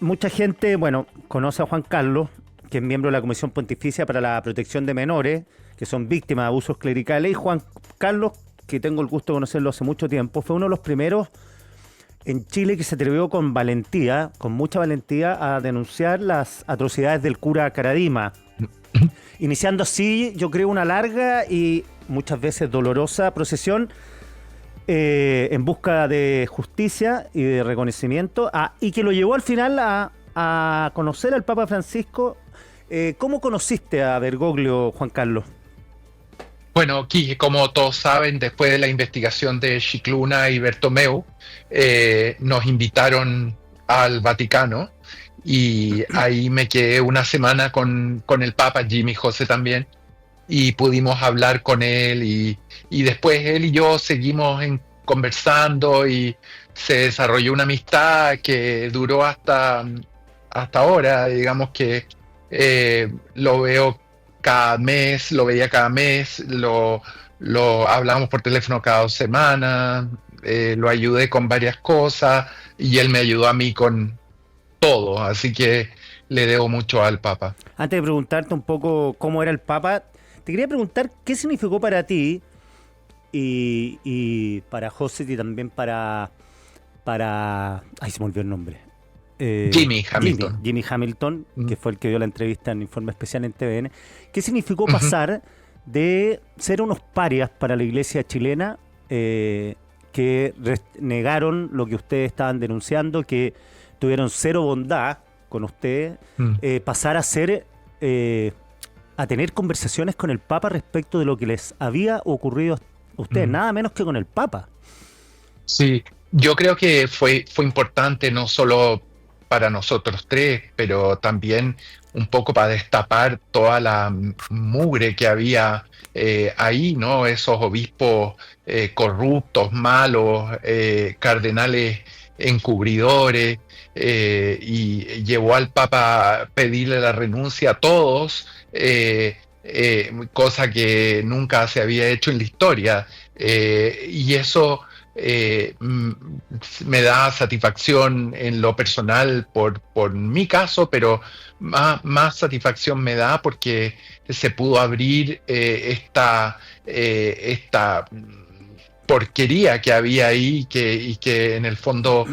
mucha gente, bueno, conoce a Juan Carlos, que es miembro de la Comisión Pontificia para la Protección de Menores, que son víctimas de abusos clericales. Y Juan Carlos, que tengo el gusto de conocerlo hace mucho tiempo, fue uno de los primeros en Chile que se atrevió con valentía, con mucha valentía, a denunciar las atrocidades del cura Caradima, iniciando así, yo creo, una larga y muchas veces dolorosa procesión en busca de justicia y de reconocimiento, y que lo llevó al final a conocer al Papa Francisco. ¿Cómo conociste a Bergoglio, Juan Carlos? Bueno, Quique, como todos saben, después de la investigación de Scicluna y Bertomeu, nos invitaron al Vaticano y ahí me quedé una semana con el Papa, Jimmy José también, y pudimos hablar con él y después él y yo seguimos conversando y se desarrolló una amistad que duró hasta ahora. Digamos que lo veo cada mes, lo veía cada mes, lo hablamos por teléfono cada 2 semanas, lo ayudé con varias cosas y él me ayudó a mí con todo, así que le debo mucho al Papa. Antes de preguntarte un poco cómo era el Papa, te quería preguntar qué significó para ti y para José y también para... Ay, se me olvidó el nombre. Jimmy Hamilton. Jimmy Hamilton, Mm. que fue el que dio la entrevista en Informe Especial en TVN. ¿Qué significó Ujú. pasar de ser unos parias para la iglesia chilena que negaron lo que ustedes estaban denunciando, que tuvieron cero bondad con ustedes, Mm. pasar a ser... a tener conversaciones con el Papa respecto de lo que les había ocurrido a ustedes, Mm. nada menos que con el Papa? Sí, yo creo que fue importante no solo para nosotros tres, pero también un poco para destapar toda la mugre que había ahí, ¿no? Esos obispos corruptos, malos, cardenales encubridores, y llevó al Papa a pedirle la renuncia a todos, cosa que nunca se había hecho en la historia. Y eso me da satisfacción en lo personal por mi caso, pero más satisfacción me da porque se pudo abrir esta porquería que había ahí y que en el fondo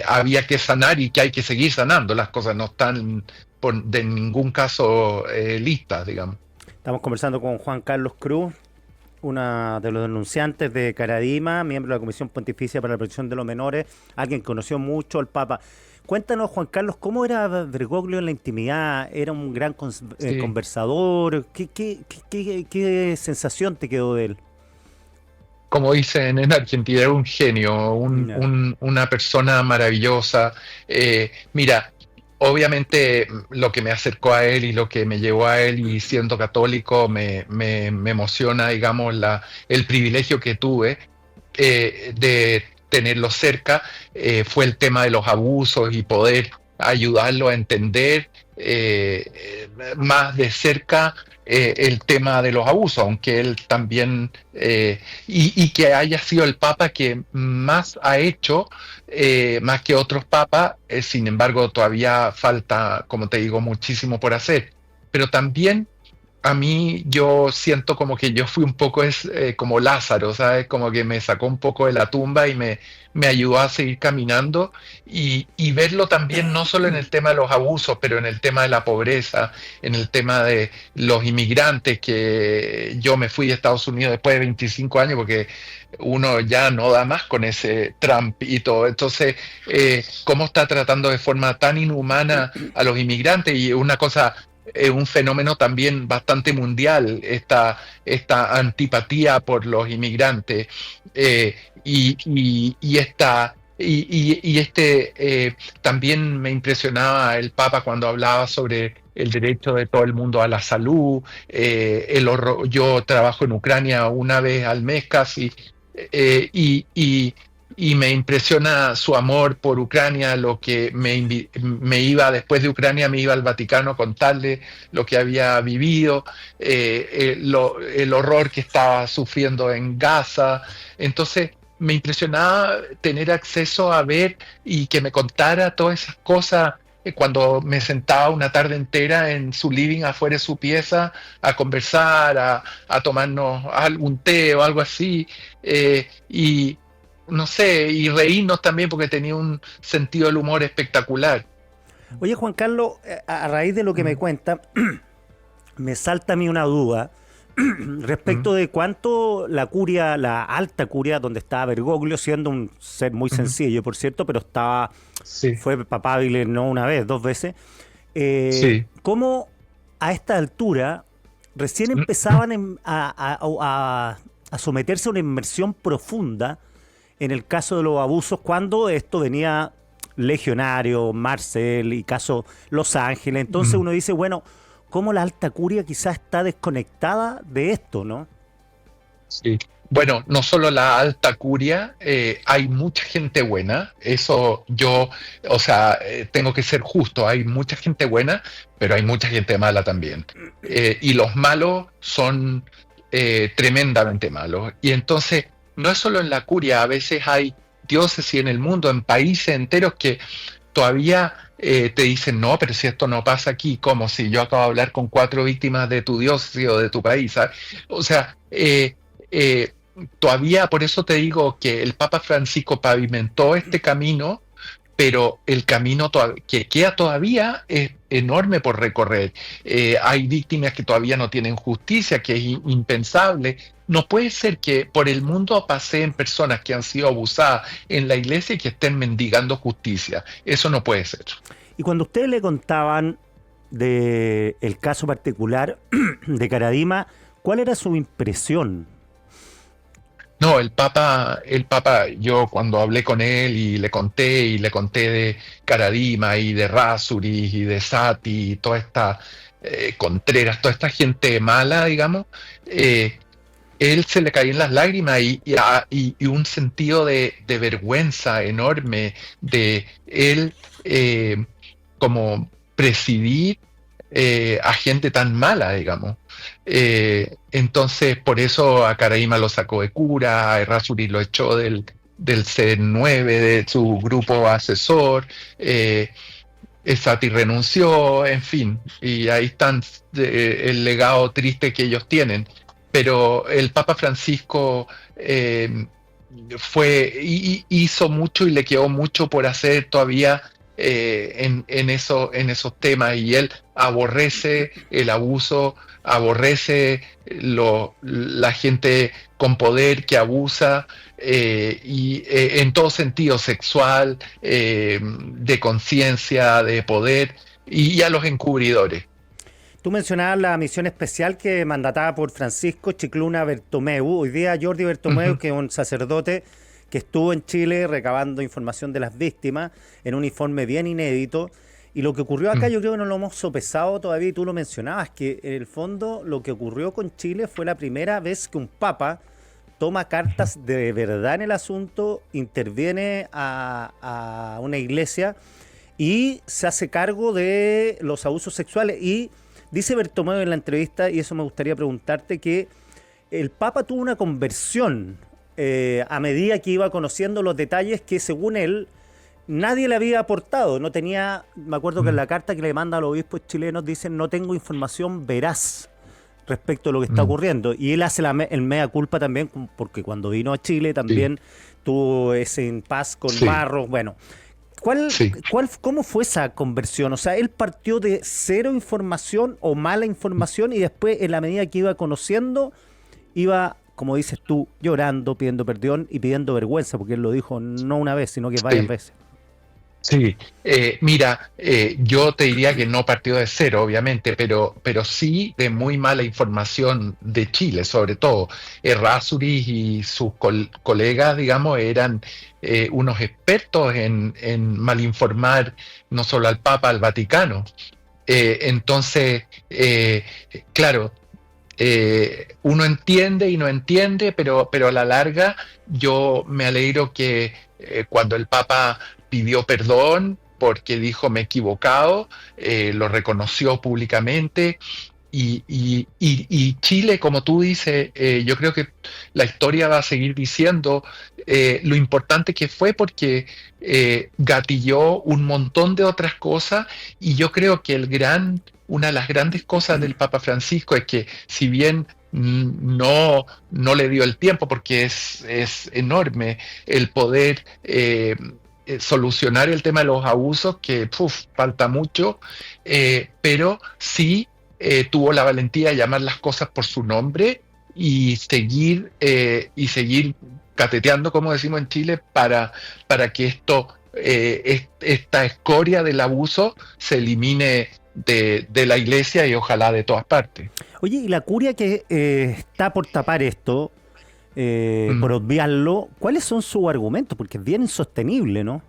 había que sanar y que hay que seguir sanando. Las cosas no están de ningún caso listas, digamos. Estamos conversando con Juan Carlos Cruz, uno de los denunciantes de Caradima, miembro de la Comisión Pontificia para la Protección de los Menores, alguien que conoció mucho al Papa. Cuéntanos, Juan Carlos, ¿cómo era Bergoglio en la intimidad? ¿Era un gran Sí. conversador? ¿Qué sensación te quedó de él? Como dicen en Argentina, era un genio, Ya. una persona maravillosa. Mira, obviamente lo que me acercó a él y lo que me llevó a él y siendo católico me emociona, digamos, el privilegio que tuve de tenerlo cerca, fue el tema de los abusos y poder ayudarlo a entender más de cerca el tema de los abusos, aunque él también, y que haya sido el Papa que más ha hecho, más que otros papas. Sin embargo, todavía falta, como te digo, muchísimo por hacer. Pero también a mí yo siento como que yo fui un poco como Lázaro, ¿sabes? Como que me sacó un poco de la tumba y me ayudó a seguir caminando y verlo también no solo en el tema de los abusos, pero en el tema de la pobreza, en el tema de los inmigrantes, que yo me fui de Estados Unidos después de 25 años porque uno ya no da más con ese Trump y todo. Entonces, cómo está tratando de forma tan inhumana a los inmigrantes y una cosa, un fenómeno también bastante mundial, esta antipatía por los inmigrantes, y esta... También me impresionaba el Papa cuando hablaba sobre el derecho de todo el mundo a la salud, yo trabajo en Ucrania una vez al mes casi, eh, y, y, y me impresiona su amor por Ucrania, lo que me iba después de Ucrania, me iba al Vaticano a contarle lo que había vivido, el horror que estaba sufriendo en Gaza. Entonces me impresionaba tener acceso a ver y que me contara todas esas cosas cuando me sentaba una tarde entera en su living afuera de su pieza a conversar, a tomarnos algún té o algo así, y no sé, y reírnos también porque tenía un sentido del humor espectacular. Oye, Juan Carlos, a raíz de lo que me Mm, cuenta, me salta a mí una duda mm, respecto de cuánto la curia, la alta curia, donde estaba Bergoglio, siendo un ser muy mm. sencillo, por cierto, pero Sí, fue papable no una vez, dos veces, sí. cómo a esta altura recién Mm, empezaban a someterse a una inmersión profunda en el caso de los abusos, cuando esto venía Legionario, Marcel y caso Los Ángeles. Entonces mm. uno dice, bueno, ¿cómo la alta curia quizás está desconectada de esto, no? Sí. Bueno, no solo la alta curia, hay mucha gente buena, eso yo, o sea, tengo que ser justo, hay mucha gente buena, pero hay mucha gente mala también. Y los malos son tremendamente malos. Y entonces, no es solo en la curia, a veces hay diócesis en el mundo, en países enteros que todavía te dicen, no, pero si esto no pasa aquí, como si yo acabo de hablar con 4 víctimas de tu diócesis o de tu país, ¿sabes? O sea, eh, todavía, por eso te digo que el Papa Francisco pavimentó este camino, pero el camino que queda todavía es enorme por recorrer. Hay víctimas que todavía no tienen justicia, que es impensable. No puede ser que por el mundo paseen personas que han sido abusadas en la iglesia y que estén mendigando justicia. Eso no puede ser. Y cuando ustedes le contaban de el caso particular de Caradima, ¿cuál era su impresión? No, el Papa, yo cuando hablé con él y le conté de Caradima y de Rasuris y de Sati y toda esta Contreras, toda esta gente mala, digamos, eh, él se le caían las lágrimas y un sentido de vergüenza enorme de él como presidir a gente tan mala, digamos. Entonces, por eso a Caraíma lo sacó de cura, a Errázuriz lo echó del C9, de su grupo asesor, Sati renunció, en fin, y ahí están el legado triste que ellos tienen. Pero el Papa Francisco hizo mucho y le quedó mucho por hacer todavía en esos temas, y él aborrece el abuso, aborrece la gente con poder que abusa, en todo sentido, sexual, de conciencia, de poder, y a los encubridores. Tú mencionabas la misión especial que mandatada por Francisco Chicluna Bertomeu. Hoy día Jordi Bertomeu, Ujú, que es un sacerdote que estuvo en Chile recabando información de las víctimas en un informe bien inédito. Y lo que ocurrió acá mm, yo creo que no lo hemos sopesado todavía, y tú lo mencionabas, que en el fondo lo que ocurrió con Chile fue la primera vez que un papa toma ujú, cartas de verdad en el asunto, interviene a una iglesia y se hace cargo de los abusos sexuales. Y dice Bertomeu en la entrevista, y eso me gustaría preguntarte, que el Papa tuvo una conversión a medida que iba conociendo los detalles que, según él, nadie le había aportado. No tenía, me acuerdo que en mm, la carta que le manda a los obispos chilenos dicen, no tengo información veraz respecto a lo que está mm, ocurriendo. Y él hace el mea culpa también, porque cuando vino a Chile sí, también tuvo ese impasse con sí, Barros. Bueno, sí. ¿cómo fue esa conversión? O sea, él partió de cero información o mala información, y después, en la medida que iba conociendo, iba, como dices tú, llorando, pidiendo perdón y pidiendo vergüenza, porque él lo dijo no una vez, sino que varias Sí. veces. Sí, mira, yo te diría que no partió de cero, obviamente, pero sí de muy mala información de Chile, sobre todo. Errázuriz y sus colegas, digamos, eran unos expertos en malinformar no solo al Papa, al Vaticano. Entonces, claro, uno entiende y no entiende, pero a la larga yo me alegro que cuando el Papa pidió perdón porque dijo me he equivocado, lo reconoció públicamente, y Chile, como tú dices, yo creo que la historia va a seguir diciendo lo importante que fue porque gatilló un montón de otras cosas y yo creo que una de las grandes cosas del Papa Francisco es que si bien no le dio el tiempo porque es enorme el poder solucionar el tema de los abusos, que falta mucho, pero sí tuvo la valentía de llamar las cosas por su nombre y seguir cateteando, como decimos en Chile, para que esta escoria del abuso se elimine de la iglesia y ojalá de todas partes. Oye, y la curia que está por tapar esto, por obviarlo, ¿cuáles son sus argumentos? Porque es bien insostenible, ¿no?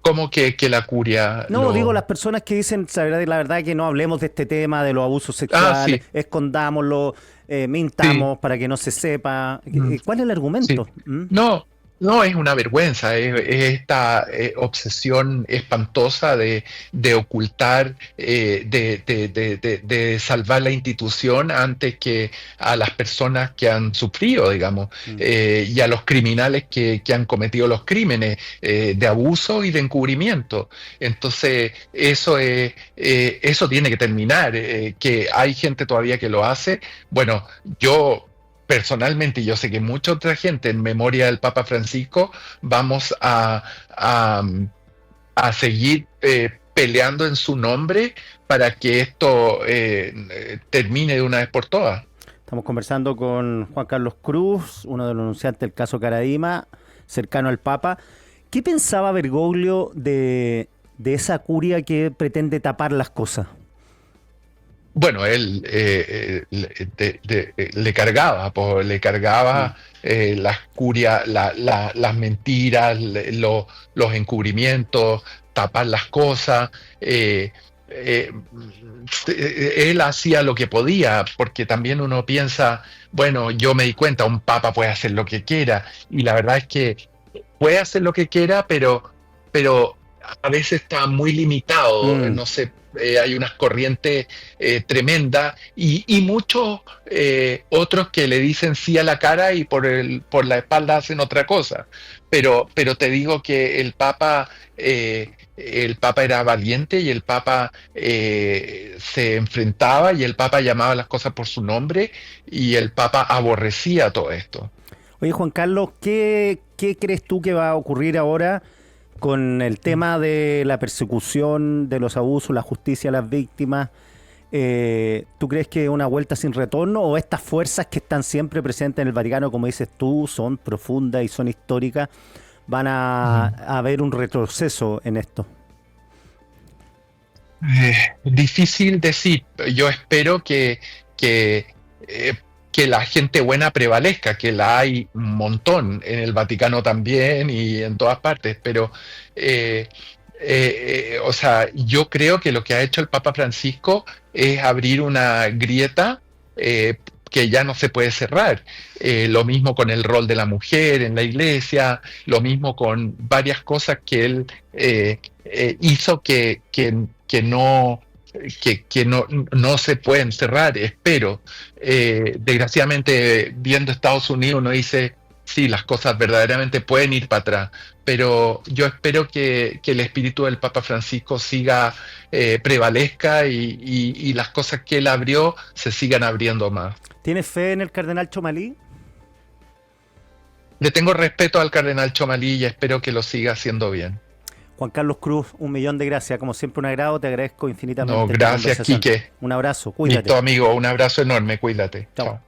¿Cómo que la curia No, digo las personas que dicen, la verdad que no hablemos de este tema, de los abusos sexuales, sí, escondámoslo, sí. mintamos para que no se sepa. ¿Cuál es el Sí. argumento? ¿Mm? No, no es una vergüenza, es esta obsesión espantosa de ocultar, de salvar la institución antes que a las personas que han sufrido, digamos, Mm. y a los criminales que han cometido los crímenes de abuso y de encubrimiento. Entonces, eso tiene que terminar, que hay gente todavía que lo hace. Bueno, yo personalmente, yo sé que mucha otra gente en memoria del Papa Francisco vamos a, a seguir peleando en su nombre para que esto termine de una vez por todas. Estamos conversando con Juan Carlos Cruz, uno de los denunciantes del caso Caradima, cercano al Papa. ¿Qué pensaba Bergoglio de esa curia que pretende tapar las cosas? Bueno, él le cargaba, le Mm. cargaba las curias, las mentiras, los encubrimientos, tapar las cosas. Eh, Él hacía lo que podía, porque también uno piensa, bueno, yo me di cuenta, un papa puede hacer lo que quiera, y la verdad es que puede hacer lo que quiera, pero a veces está muy limitado, Mm. no sé, hay unas corrientes tremendas y muchos otros que le dicen sí a la cara y por la espalda hacen otra cosa. Pero te digo que el Papa era valiente y el Papa se enfrentaba y el Papa llamaba las cosas por su nombre y el Papa aborrecía todo esto. Oye, Juan Carlos, ¿qué crees tú que va a ocurrir ahora con el tema de la persecución de los abusos, la justicia a las víctimas? ¿Tú crees que una vuelta sin retorno o estas fuerzas que están siempre presentes en el Vaticano, como dices tú, son profundas y son históricas, van a haber un retroceso en esto? Difícil decir. Yo espero que, eh, que la gente buena prevalezca, que la hay un montón en el Vaticano también y en todas partes, pero eh, o sea, yo creo que lo que ha hecho el Papa Francisco es abrir una grieta que ya no se puede cerrar. Lo mismo con el rol de la mujer en la iglesia, lo mismo con varias cosas que él hizo que no se pueden cerrar, espero. Desgraciadamente, viendo Estados Unidos, uno dice, sí, las cosas verdaderamente pueden ir para atrás, pero yo espero que el espíritu del Papa Francisco prevalezca y las cosas que él abrió se sigan abriendo más. ¿Tienes fe en el cardenal Chomalí? Le tengo respeto al cardenal Chomalí y espero que lo siga haciendo bien. Juan Carlos Cruz, 1.000.000 de gracias. Como siempre, un agrado. Te agradezco No, infinitamente esta gracias, conversación. Quique. Un abrazo. Listo, Cuídate. amigo, un abrazo enorme, cuídate. Chao. Chao.